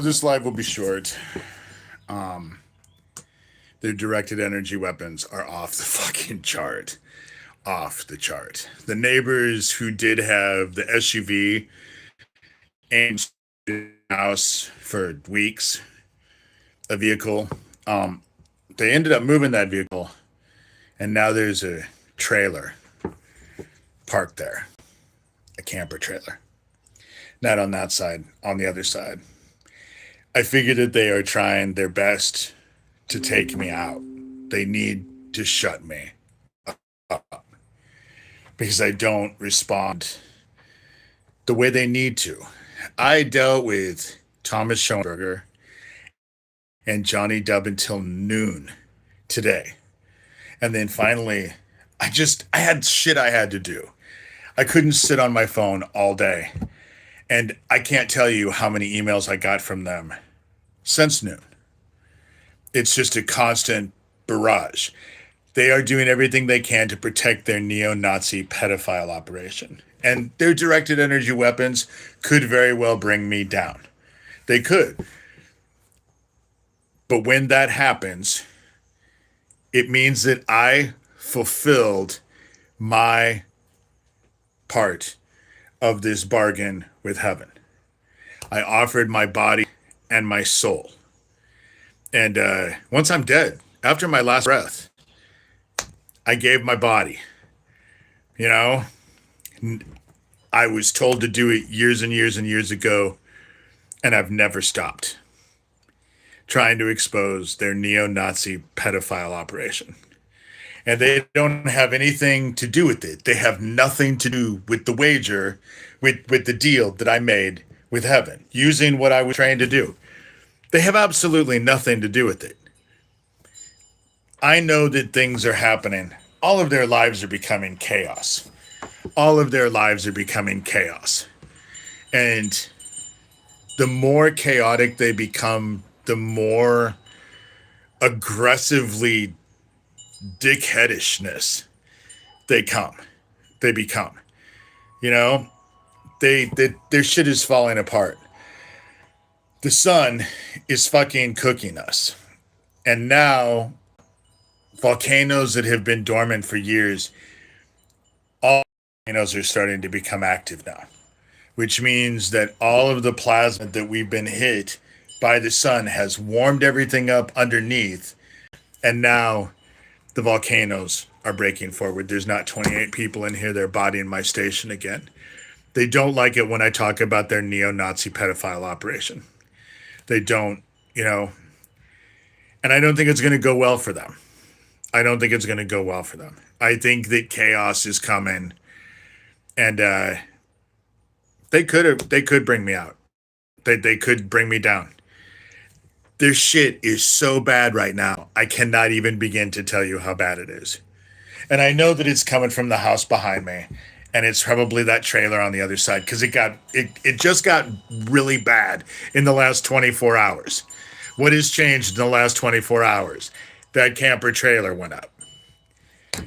This live will be short. Um, their directed energy weapons are off the fucking chart. Off the chart. The neighbors who did have the SUV and house for weeks, a vehicle, um, they ended up moving that vehicle, and now there's a trailer parked there, a camper trailer. Not on that side, on the other side. I figure that they are trying their best to take me out. They need to shut me up because I don't respond the way they need to. I dealt with Thomas Schoenberger and Johnny Dub until noon today. And then finally, I had shit I had to do. I couldn't sit on my phone all day. And I can't tell you how many emails I got from them since noon. It's just a constant barrage. They are doing everything they can to protect their neo-Nazi pedophile operation. And their directed energy weapons could very well bring me down. They could. But when that happens, it means that I fulfilled my part of this bargain with heaven. I offered my body and my soul. And once I'm dead, after my last breath, I gave my body. You know, I was told to do it years and years and years ago, and I've never stopped trying to expose their neo-Nazi pedophile operation. And they don't have anything to do with it. They have nothing to do with the wager, with the deal that I made with heaven, using what I was trained to do. They have absolutely nothing to do with it. I know that things are happening. All of their lives are becoming chaos. All of their lives are becoming chaos. And the more chaotic they become, the more aggressively dickheadishness they become. You know, their shit is falling apart. The sun is fucking cooking us. And now volcanoes that have been dormant for years, all volcanoes are starting to become active now, which means that all of the plasma that we've been hit by the sun has warmed everything up underneath. And now the volcanoes are breaking forward. There's not 28 people in here. They're bodying my station again. They don't like it when I talk about their neo-Nazi pedophile operation. They don't, you know, and I don't think it's going to go well for them. I don't think it's going to go well for them. I think that chaos is coming, and they could bring me out. They could bring me down. Their shit is so bad right now. I cannot even begin to tell you how bad it is. And I know that it's coming from the house behind me, and it's probably that trailer on the other side because it just got really bad in the last 24 hours. What has changed in the last 24 hours? That camper trailer went up.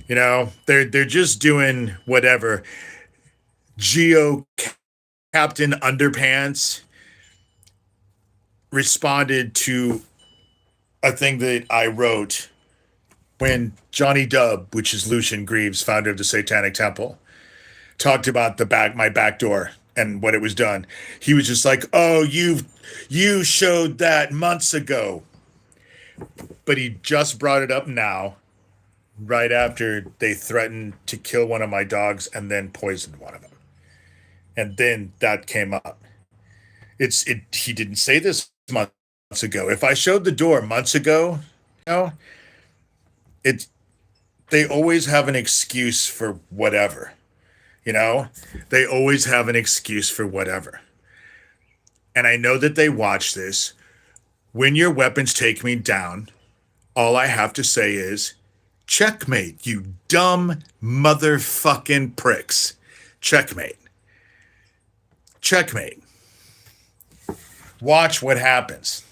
You know, they're just doing whatever. Geo Captain Underpants responded to a thing that I wrote when Johnny Dub, which is Lucian Greaves, founder of the Satanic Temple, talked about my back door and what it was done. He was just like, "Oh, you showed that months ago," but he just brought it up now, right after they threatened to kill one of my dogs and then poisoned one of them, and then that came up. He didn't say this months ago. If I showed the door months ago, you know, they always have an excuse for whatever. You know, they always have an excuse for whatever. And I know that they watch this. When your weapons take me down, all I have to say is, checkmate, you dumb motherfucking pricks. Checkmate. Checkmate. Watch what happens.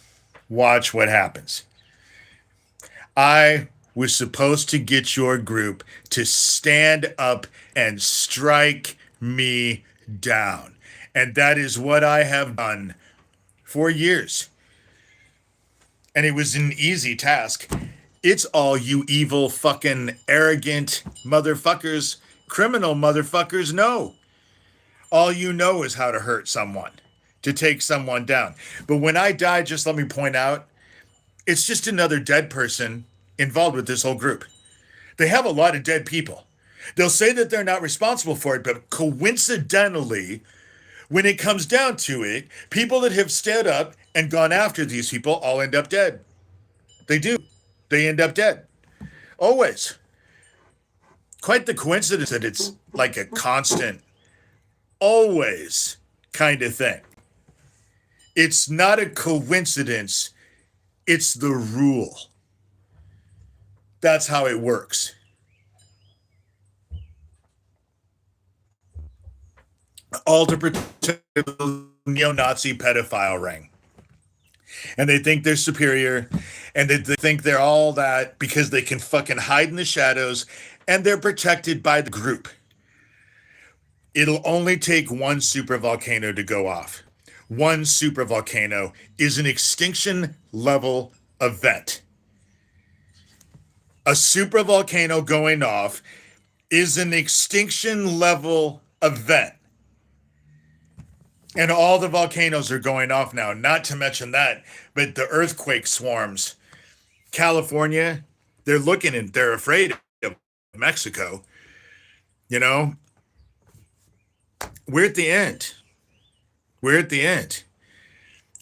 Watch what happens. I was supposed to get your group to stand up and strike me down. And that is what I have done for years. And it was an easy task. It's all you evil, fucking, arrogant motherfuckers, criminal motherfuckers know. All you know is how to hurt someone, to take someone down. But when I die, just let me point out, it's just another dead person involved with this whole group. They have a lot of dead people. They'll say that they're not responsible for it, but coincidentally, when it comes down to it, people that have stood up and gone after these people all end up dead. They do. They end up dead. Always. Quite the coincidence that it's like a constant, always kind of thing. It's not a coincidence, it's the rule. That's how it works. All to protect the neo-Nazi pedophile ring. And they think they're superior, and they think they're all that because they can fucking hide in the shadows, and they're protected by the group. It'll only take one supervolcano to go off. One supervolcano is an extinction level event. A supervolcano going off is an extinction level event. And all the volcanoes are going off now, not to mention that, but the earthquake swarms. California, they're looking and they're afraid of Mexico. You know, we're at the end. We're at the end.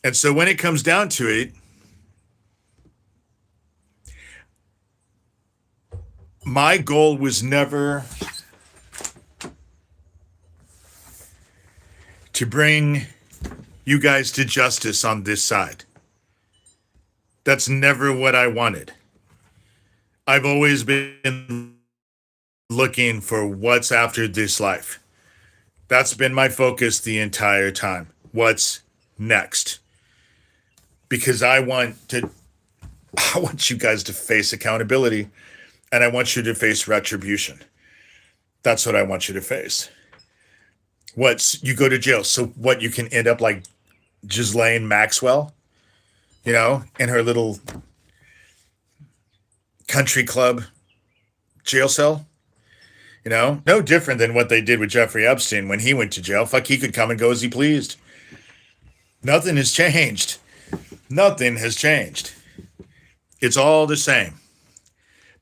And so when it comes down to it, my goal was never to bring you guys to justice on this side. That's never what I wanted. I've always been looking for what's after this life. That's been my focus the entire time. What's next? Because I want you guys to face accountability, and I want you to face retribution. That's what I want you to face. You go to jail. So what, you can end up like Ghislaine Maxwell, in her little country club jail cell, no different than what they did with Jeffrey Epstein when he went to jail. Fuck, he could come and go as he pleased. Nothing has changed. Nothing has changed. It's all the same.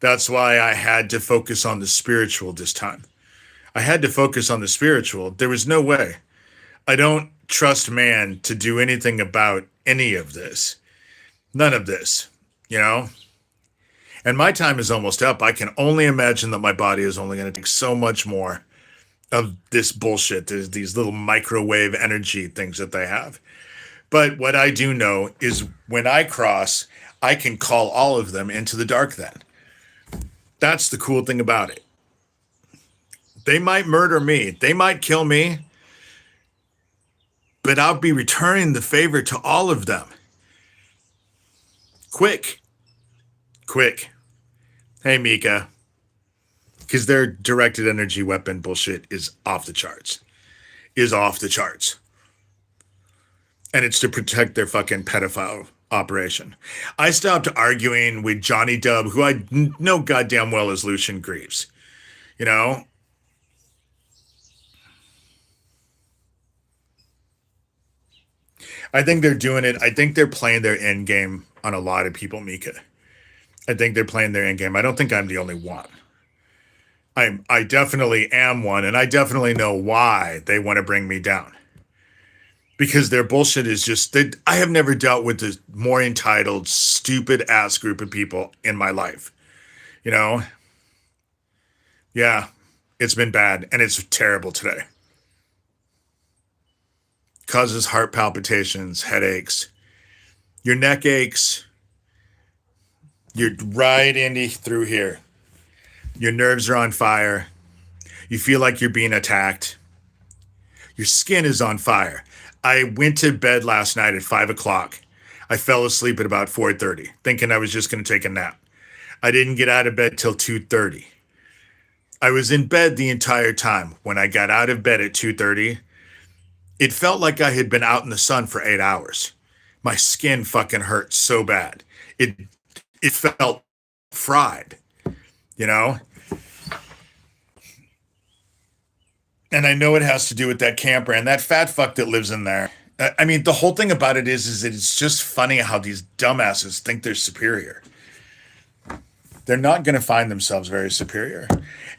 That's why I had to focus on the spiritual this time. I had to focus on the spiritual. There was no way. I don't trust man to do anything about any of this. None of this, And my time is almost up. I can only imagine that my body is only going to take so much more of this bullshit. There's these little microwave energy things that they have. But what I do know is when I cross, I can call all of them into the dark then. That's the cool thing about it. They might murder me. They might kill me. But I'll be returning the favor to all of them. Quick. Hey, Mika. Because their directed energy weapon bullshit is off the charts. And it's to protect their fucking pedophile operation. I stopped arguing with Johnny Dub, who I know goddamn well is Lucian Greaves. I think they're doing it. I think they're playing their end game on a lot of people, Mika. I think they're playing their end game. I don't think I'm the only one. I definitely am one, and I definitely know why they want to bring me down. Because their bullshit is just that I have never dealt with this more entitled, stupid ass group of people in my life. Yeah, it's been bad, and it's terrible today. Causes heart palpitations, headaches, your neck aches. You're right through here. Your nerves are on fire. You feel like you're being attacked. Your skin is on fire. I went to bed last night at 5 o'clock. I fell asleep at about 4:30, thinking I was just going to take a nap. I didn't get out of bed till 2:30. I was in bed the entire time. When I got out of bed at 2:30, it felt like I had been out in the sun for 8 hours My skin fucking hurt so bad. It it felt fried, you know? And I know it has to do with that camper and that fat fuck that lives in there. I mean, the whole thing about it is that it's just funny how these dumbasses think they're superior. They're not going to find themselves very superior.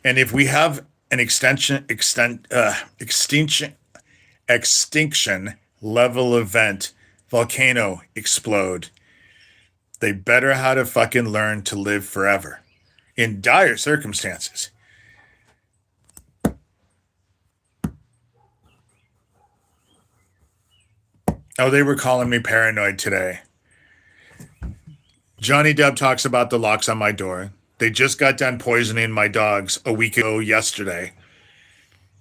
And if we have an extinction level event, volcano explode, they better how to fucking learn to live forever in dire circumstances. Oh, they were calling me paranoid today. Johnny Depp talks about the locks on my door. They just got done poisoning my dogs a week ago yesterday.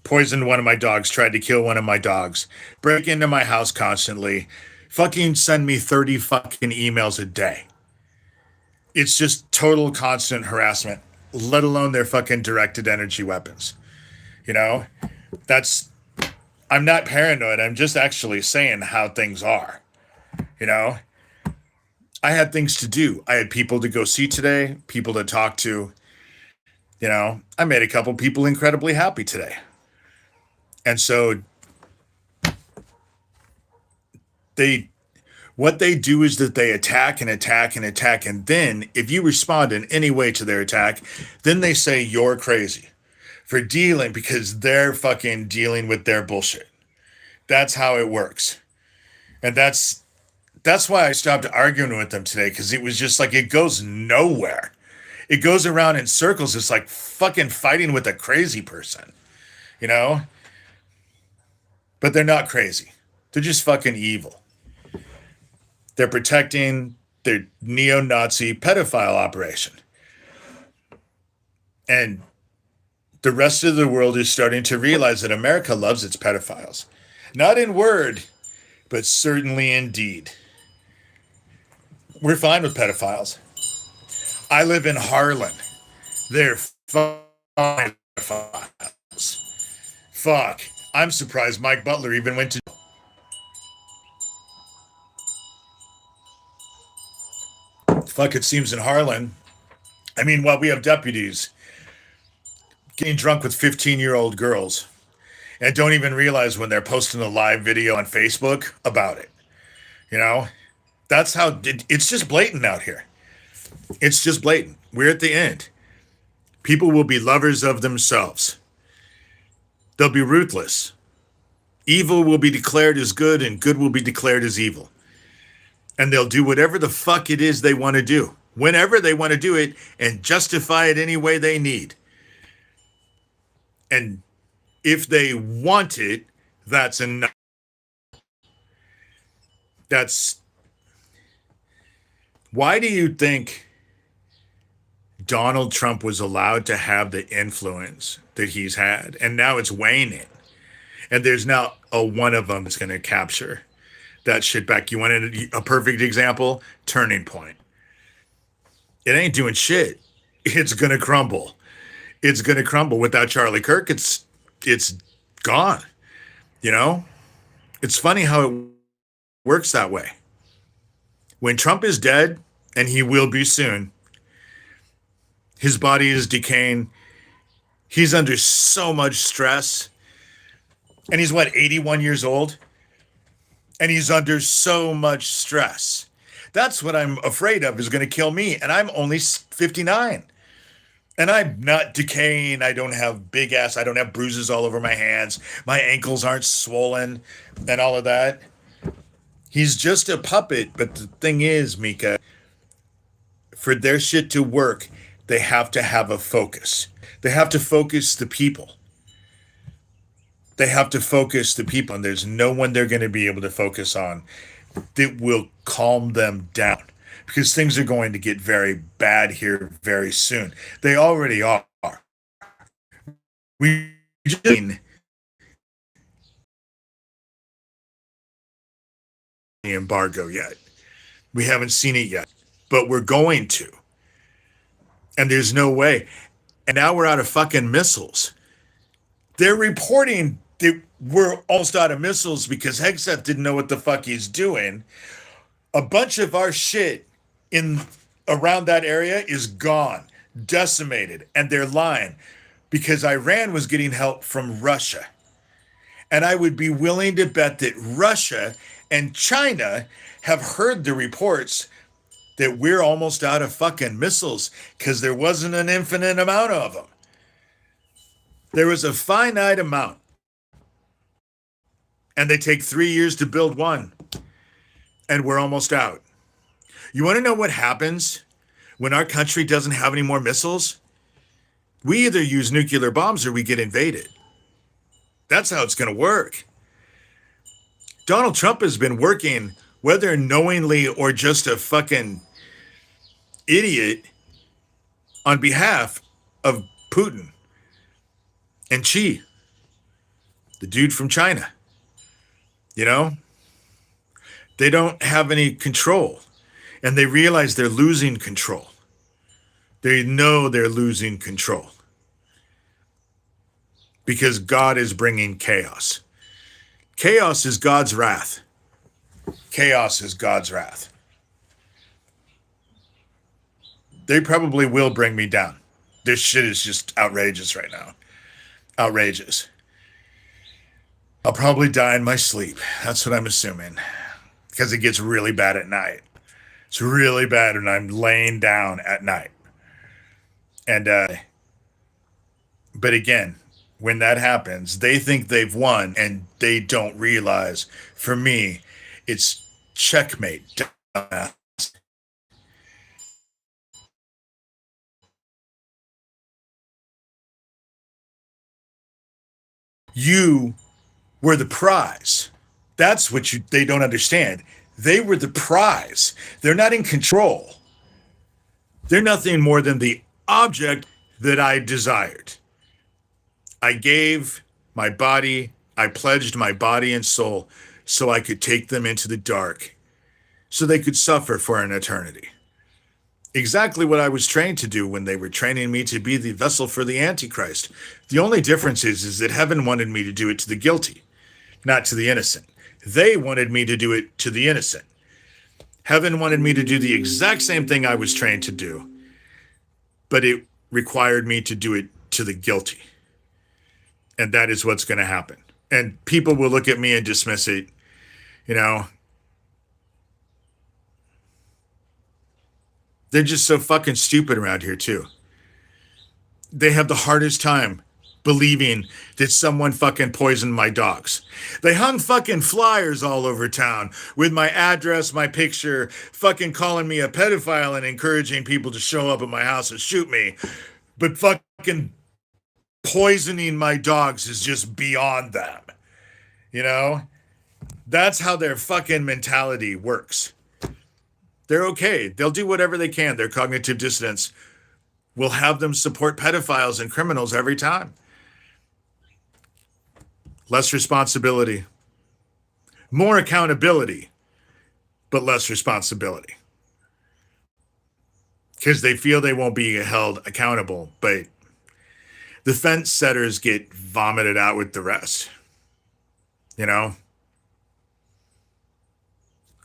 Poisoned one of my dogs, tried to kill one of my dogs, break into my house constantly, fucking send me 30 fucking emails a day. It's just total constant harassment, let alone their fucking directed energy weapons. You know, that's, I'm not paranoid. I'm just actually saying how things are. You know, I had things to do. I had people to go see today, people to talk to. You know, I made a couple people incredibly happy today. And so they, what they do is that they attack and attack and attack. And then if you respond in any way to their attack, then they say you're crazy for dealing because they're fucking dealing with their bullshit. That's how it works. And that's why I stopped arguing with them today, because it was just like it goes nowhere. It goes around in circles. It's like fucking fighting with a crazy person, you know? But they're not crazy. They're just fucking evil. They're protecting their neo-Nazi pedophile operation. And the rest of the world is starting to realize that America loves its pedophiles. Not in word, but certainly in deed. We're fine with pedophiles. I live in Harlan. They're fine pedophiles. Fuck. I'm surprised Mike Butler even went to. Fuck, it seems in Harlan. I mean, while we have deputies getting drunk with 15-year-old girls and don't even realize when they're posting a live video on Facebook about it. You know? That's how it's just blatant out here. It's just blatant. We're at the end. People will be lovers of themselves. They'll be ruthless. Evil will be declared as good and good will be declared as evil. And they'll do whatever the fuck it is they want to do, whenever they want to do it, and justify it any way they need. And if they want it, that's enough. That's, why do you think Donald Trump was allowed to have the influence that he's had? And now it's waning. And there's now a one of them that's going to capture that shit back. You wanted a perfect example? Turning Point. It ain't doing shit. It's going to crumble. It's going to crumble. Without Charlie Kirk, it's gone. You know? It's funny how it works that way. When Trump is dead, and he will be soon, his body is decaying. He's under so much stress. And he's what, 81 years old? And he's under so much stress. That's what I'm afraid of is going to kill me. And I'm only 59. And I'm not decaying. I don't have big ass. I don't have bruises all over my hands. My ankles aren't swollen and all of that. He's just a puppet. But the thing is, Mika, for their shit to work, they have to have a focus. They have to focus the people. They have to focus the people. And there's no one they're going to be able to focus on that will calm them down. Because things are going to get very bad here very soon. They already are. We just the embargo yet. We haven't seen it yet, but we're going to. And there's no way. And now we're out of fucking missiles. They're reporting that we're almost out of missiles because Hegseth didn't know what the fuck he's doing. A bunch of our shit in around that area is gone, decimated, and they're lying because Iran was getting help from Russia. And I would be willing to bet that Russia and China have heard the reports that we're almost out of fucking missiles because there wasn't an infinite amount of them. There was a finite amount. And they take 3 years to build one. And we're almost out. You want to know what happens when our country doesn't have any more missiles? We either use nuclear bombs or we get invaded. That's how it's going to work. Donald Trump has been working, whether knowingly or just a fucking idiot, on behalf of Putin and Xi, the dude from China. You know, they don't have any control, and they realize they're losing control. They know they're losing control because God is bringing chaos. Chaos is God's wrath. Chaos is God's wrath. They probably will bring me down. This shit is just outrageous right now. Outrageous. I'll probably die in my sleep. That's what I'm assuming. Because it gets really bad at night. It's really bad when I'm laying down at night. And, but again, when that happens, they think they've won and they don't realize, for me, it's checkmate. You were the prize. That's what they don't understand. They were the prize. They're not in control. They're nothing more than the object that I desired. I gave my body, I pledged my body and soul so I could take them into the dark, so they could suffer for an eternity. Exactly what I was trained to do when they were training me to be the vessel for the Antichrist. The only difference is that heaven wanted me to do it to the guilty, not to the innocent. They wanted me to do it to the innocent. Heaven wanted me to do the exact same thing I was trained to do, but it required me to do it to the guilty. And that is what's going to happen. And people will look at me and dismiss it, you know. They're just so fucking stupid around here, too. They have the hardest time believing that someone fucking poisoned my dogs. They hung fucking flyers all over town with my address, my picture, fucking calling me a pedophile and encouraging people to show up at my house and shoot me. But fucking poisoning my dogs is just beyond them. You know? That's how their fucking mentality works. They're okay. They'll do whatever they can. Their cognitive dissonance will have them support pedophiles and criminals every time. Less responsibility. More accountability, but less responsibility. Because they feel they won't be held accountable, but the fence setters get vomited out with the rest. You know?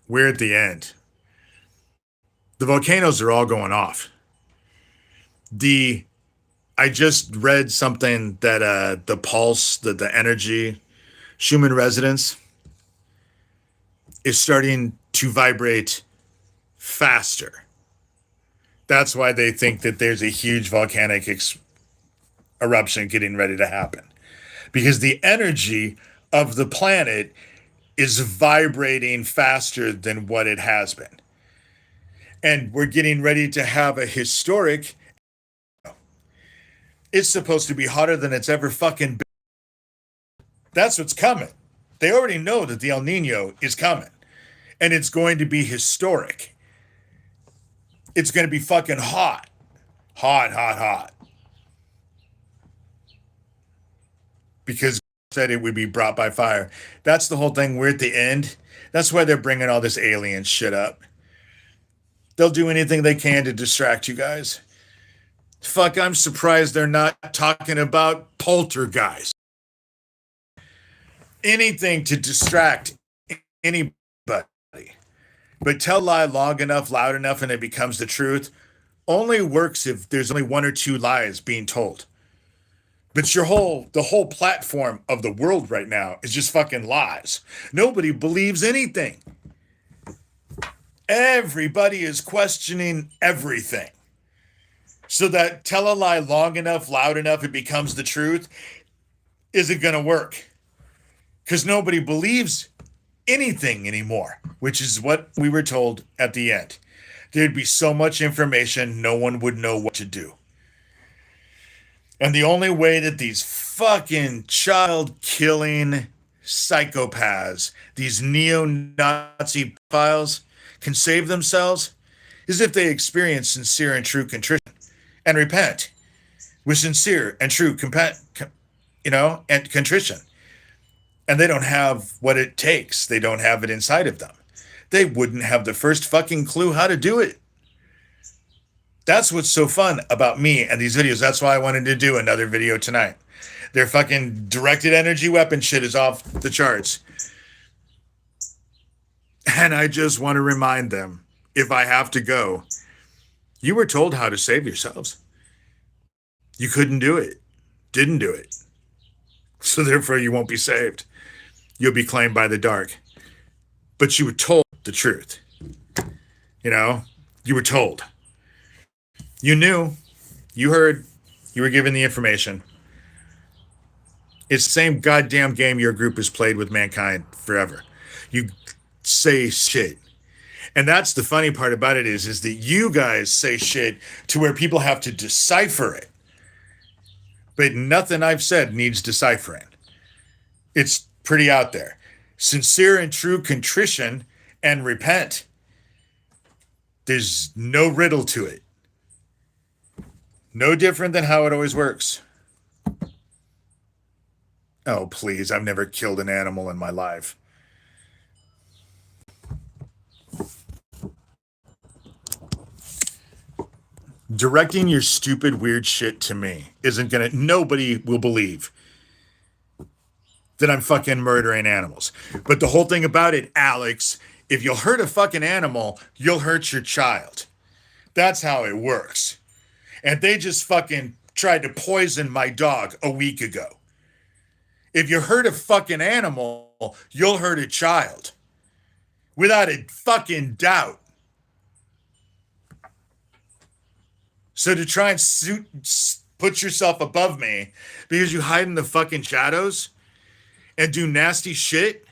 We're at the end. The volcanoes are all going off. I just read something that the pulse, the energy, Schumann resonance is starting to vibrate faster. That's why they think that there's a huge volcanic eruption getting ready to happen. Because the energy of the planet is vibrating faster than what it has been. And we're getting ready to have a historic. It's supposed to be hotter than it's ever fucking been. That's what's coming. They already know that the El Nino is coming. And it's going to be historic. It's going to be fucking hot. Hot, hot, hot. Because said it would be brought by fire. That's the whole thing. We're at the end. That's why they're bringing all this alien shit up. They'll do anything they can to distract you guys. Fuck, I'm surprised they're not talking about poltergeist. Anything to distract anybody. But tell a lie long enough, loud enough, and it becomes the truth only works if there's only one or two lies being told. But the whole platform of the world right now is just fucking lies. Nobody believes anything. Everybody is questioning everything. So that tell a lie long enough, loud enough, it becomes the truth isn't going to work. Because nobody believes anything anymore, which is what we were told at the end. There'd be so much information, no one would know what to do. And the only way that these fucking child killing psychopaths, these neo Nazi files, can save themselves is if they experience sincere and true contrition and repent with sincere and true and contrition. And they don't have what it takes. They don't have it inside of them. They wouldn't have the first fucking clue how to do it. That's what's so fun about me and these videos. That's why I wanted to do another video tonight. Their fucking directed energy weapon shit is off the charts. And I just want to remind them, if I have to go, you were told how to save yourselves. You couldn't do it. Didn't do it. So therefore you won't be saved. You'll be claimed by the dark. But you were told the truth. You were told. You knew. You heard. You were given the information. It's the same goddamn game your group has played with mankind forever. You say shit. And that's the funny part about it is that you guys say shit to where people have to decipher it. But nothing I've said needs deciphering. It's pretty out there. Sincere and true contrition and repent. There's no riddle to it. No different than how it always works. Oh, please, I've never killed an animal in my life. Directing your stupid, weird shit to me isn't gonna, nobody will believe that I'm fucking murdering animals. But the whole thing about it, Alex, if you'll hurt a fucking animal, you'll hurt your child. That's how it works. And they just fucking tried to poison my dog a week ago. If you hurt a fucking animal, you'll hurt a child. Without a fucking doubt. So to try and put yourself above me because you hide in the fucking shadows and do nasty shit,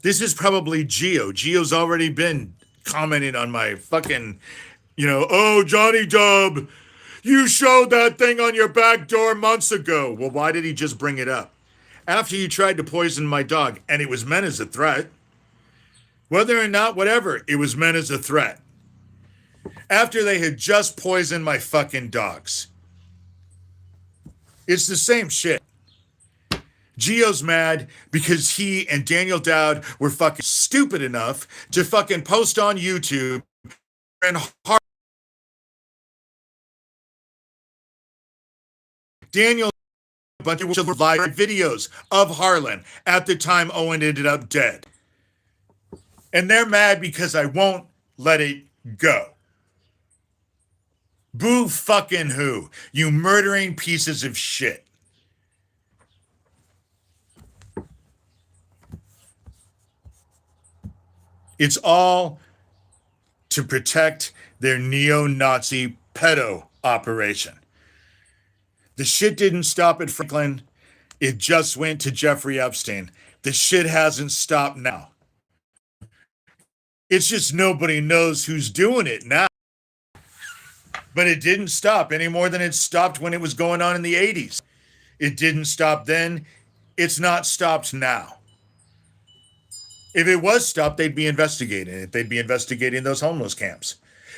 this is probably Geo. Geo's already been commenting on my fucking, oh, Johnny Dub, you showed that thing on your back door months ago. Well, why did he just bring it up? After you tried to poison my dog, and it was meant as a threat. Whether or not, whatever, it was meant as a threat. After they had just poisoned my fucking dogs. It's the same shit. Geo's mad because he and Daniel Dowd were fucking stupid enough to fucking post on YouTube and Daniel a bunch of live videos of Harlan at the time Owen ended up dead. And they're mad because I won't let it go. Boo fucking who? You murdering pieces of shit. It's all to protect their neo-Nazi pedo operation. The shit didn't stop at Franklin. It just went to Jeffrey Epstein. The shit hasn't stopped now. It's just nobody knows who's doing it now. But it didn't stop any more than it stopped when it was going on in the 80s. It didn't stop then. It's not stopped now. If it was stopped, they'd be investigating it. They'd be investigating those homeless camps.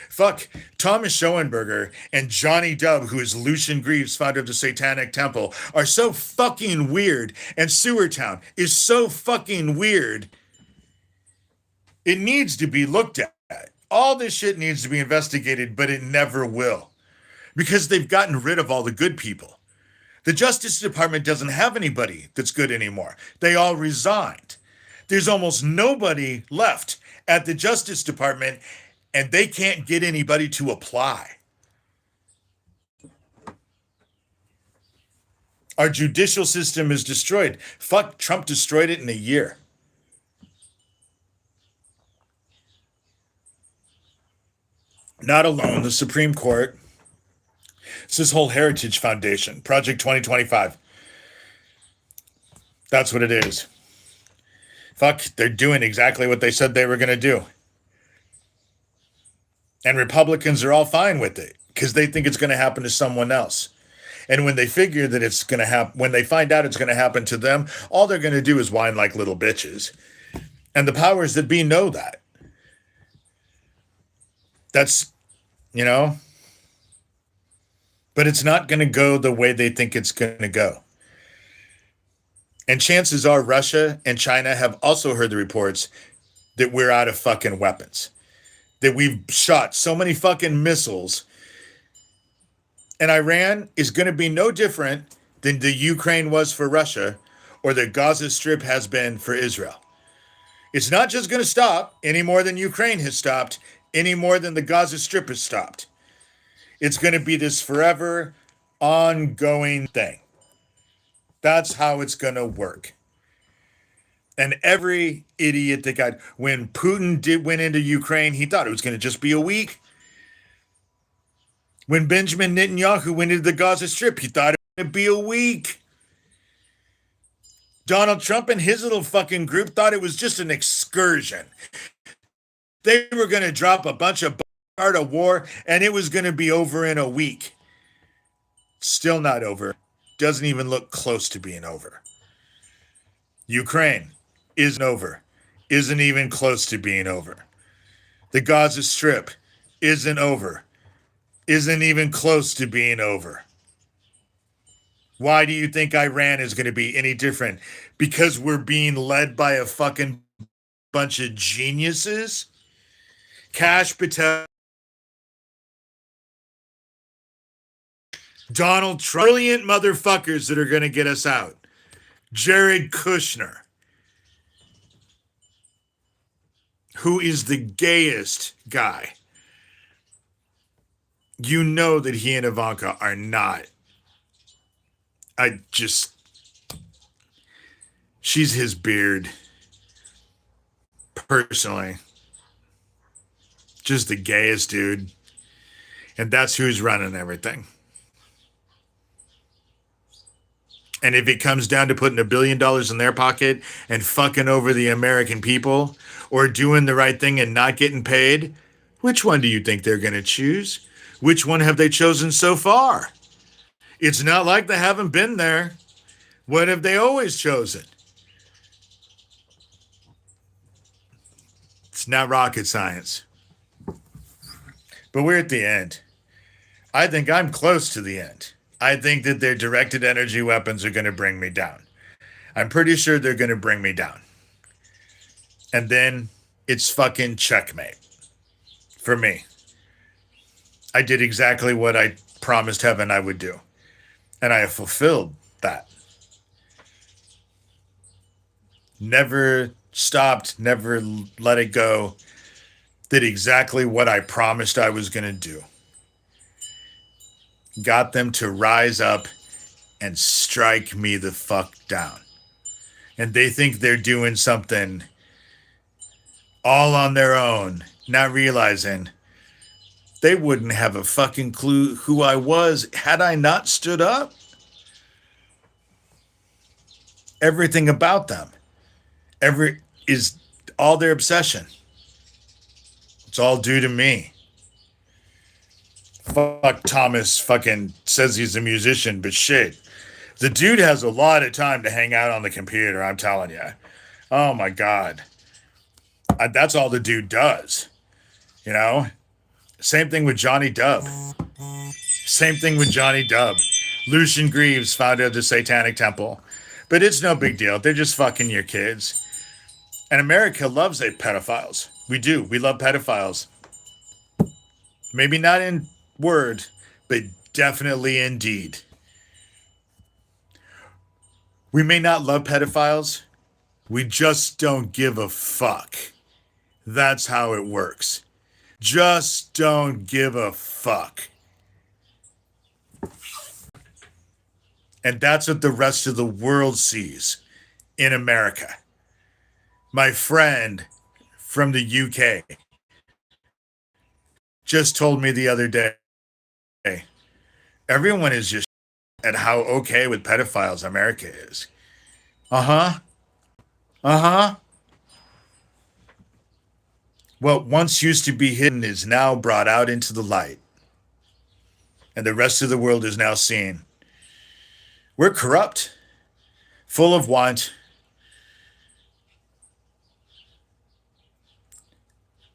Fuck, Thomas Schoenberger and Johnny Dub, who is Lucian Greaves, founder of the Satanic Temple, are so fucking weird. And Sewer Town is so fucking weird. It needs to be looked at. All this shit needs to be investigated, but it never will. Because they've gotten rid of all the good people. The Justice Department doesn't have anybody that's good anymore. They all resigned. There's almost nobody left at the Justice Department, and they can't get anybody to apply. Our judicial system is destroyed. Fuck, Trump destroyed it in a year. Not alone, the Supreme Court. It's this whole Heritage Foundation, Project 2025. That's what it is. Fuck, they're doing exactly what they said they were going to do. And Republicans are all fine with it because they think it's going to happen to someone else. And when they figure that it's going to happen, when they find out it's going to happen to them, all they're going to do is whine like little bitches. And the powers that be know that. That's, you know, but it's not going to go the way they think it's going to go. And chances are Russia and China have also heard the reports that we're out of fucking weapons, that we've shot so many fucking missiles. And Iran is going to be no different than the Ukraine was for Russia or the Gaza Strip has been for Israel. It's not just going to stop any more than Ukraine has stopped, any more than the Gaza Strip has stopped. It's going to be this forever ongoing thing. That's how it's going to work. And every idiot that got, when Putin went into Ukraine, he thought it was going to just be a week. When Benjamin Netanyahu went into the Gaza Strip, he thought it was going to be a week. Donald Trump and his little fucking group thought it was just an excursion. They were going to drop a bunch of art of war and it was going to be over in a week. Still not over. Doesn't even look close to being over. Ukraine isn't over. Isn't even close to being over. The Gaza Strip isn't over. Isn't even close to being over. Why do you think Iran is going to be any different? Because we're being led by a fucking bunch of geniuses? Kash Patel, Donald Trump, brilliant motherfuckers that are going to get us out. Jared Kushner, who is the gayest guy. You know that he and Ivanka are not. She's his beard. Personally. Just the gayest dude. And that's who's running everything. And if it comes down to putting $1 billion in their pocket and fucking over the American people or doing the right thing and not getting paid, which one do you think they're going to choose? Which one have they chosen so far? It's not like they haven't been there. What have they always chosen? It's not rocket science. But we're at the end. I think I'm close to the end. I think that their directed energy weapons are going to bring me down. I'm pretty sure they're going to bring me down. And then it's fucking checkmate. For me. I did exactly what I promised heaven I would do. And I have fulfilled that. Never stopped, never let it go. Did exactly what I promised I was going to do. Got them to rise up and strike me the fuck down. And they think they're doing something all on their own, not realizing they wouldn't have a fucking clue who I was had I not stood up. Everything about them. Is all their obsession. It's all due to me. Fuck Thomas fucking says he's a musician, but shit. The dude has a lot of time to hang out on the computer, I'm telling you. Oh my God. That's all the dude does. You know? Same thing with Johnny Dub. Same thing with Johnny Dub. Lucian Greaves, founder of the Satanic Temple. But it's no big deal. They're just fucking your kids. And America loves pedophiles. We do. We love pedophiles. Maybe not in word, but definitely in deed. We may not love pedophiles, We just don't give a fuck. That's how it works. Just don't give a fuck. And that's what the rest of the world sees in America. My friend from the UK just told me the other day, everyone is just at how okay with pedophiles America is. Uh huh. Uh huh. What once used to be hidden is now brought out into the light. And the rest of the world is now seeing we're corrupt, full of want.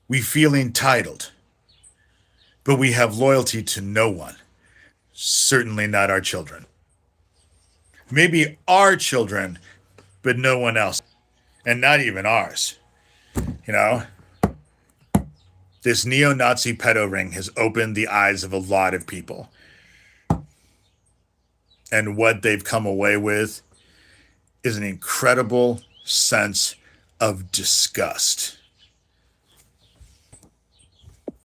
We feel entitled, but we have loyalty to no one. Certainly not our children. Maybe our children, but no one else. And not even ours. You know? This neo Nazi pedo ring has opened the eyes of a lot of people. And what they've come away with is an incredible sense of disgust.